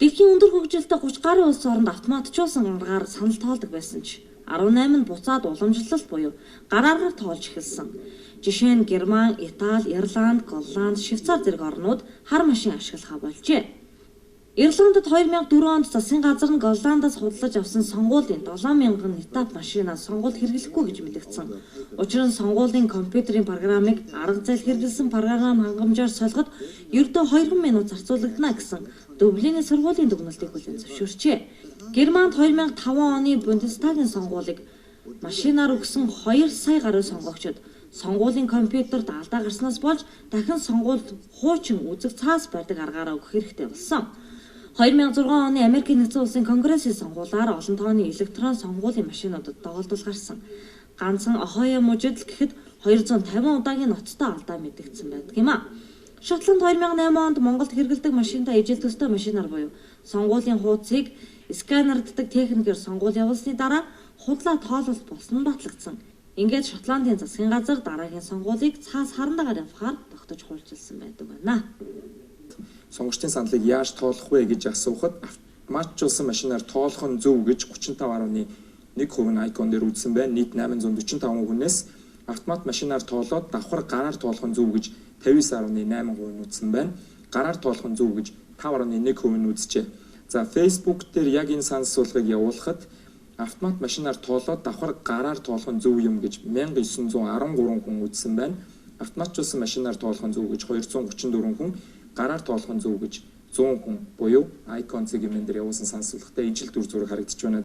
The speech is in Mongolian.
Дэлхийн өндөр хөгжилтэй 30 гаруй улс оронд автоматжуулсан аргаар санал тоолдог байсан ч 18 нь буцаад уламжлалт буюу гараараар тоолж эхэлсэн. Жишээ нь Герман, Итали, Ирланд, Голланд, Швейцар зэрэг орнууд хар машин ашиглахаа болжээ. Ирландд 2004 онд засгийн газар нь Голландаас худалдаж авсан сонгуулийн 7000 этап машинаас сонгуульд хэрэглэхгүй гэж мэдгдсэн. Учир нь сонгуулийн компьютерийн программыг арга зээл хэрэглэсэн програм хангамжаар сольгоход ердөө 2 минут зарцуулагдана гэсэн Дублиний сургуулийн дүгнэлтийг хүлээн зөвшөөрчээ. Германд 2005 оны Бундестагийн сонгуулийг машинаар өгсөн 2 сая гаруй сонгогчид сонгуулийн компьютерт алдаа гарснаас болж дахин сонгуульд хуучин үзэг цаас барьдаг аргаараа өгөх хэрэгтэй болсон. 2006 оны Америкийн нэгдсэн улсын конгрессийн сонгуулиар олон тооны электрон сонгуулийн машинуудад доголдол гарсан. Ганцхан Ohio мужид л гэхэд 250 удаагийн ноцтой алдаа мэдэгдсэн байдаг юм а. Шотланд 2008 онд Монголд хэрэглэдэг машинтай ижил төстэй машинаар буюу сонгуулийн хуудсыг сканерддаг техникээр сонгуул явуулсны дараа худлаа тоололт болсон нь батлагдсан. Ингээд Шотландын засгийн газар дараагийн сонгуулийг цаас харандагаар явахаар тогтож хуульчилсан байдаг байна. Сонгогчдын саналыг яаж тоолох вэ гэж асуухад автоматжуулсан машинаар тоолох нь зөв гэж 35.1% нь айкон дээр үзсэн байна. Нийт 845 хүнээс автомат машинаар тоолоод давхар гараар тоолох нь зөв гэж 59.8% нь үзсэн байна. Гараар тоолох нь зөв гэж 5.1% нь үзжээ. За Facebook дээр яг энэ санал асуулгыг явуулахад автомат машинаар тоолоод давхар гараар тоолох нь зөв юм гэж 1913 хүн үзсэн байна. Автоматжуулсан машинаар тоолох нь зөв гэж 234 хүн, гараар тоолох нь зөв гэж 100 хүн буюу айкон цэгийн дээр явуулсан санал асуулгатай ижил дүр зураг харагдаж байна.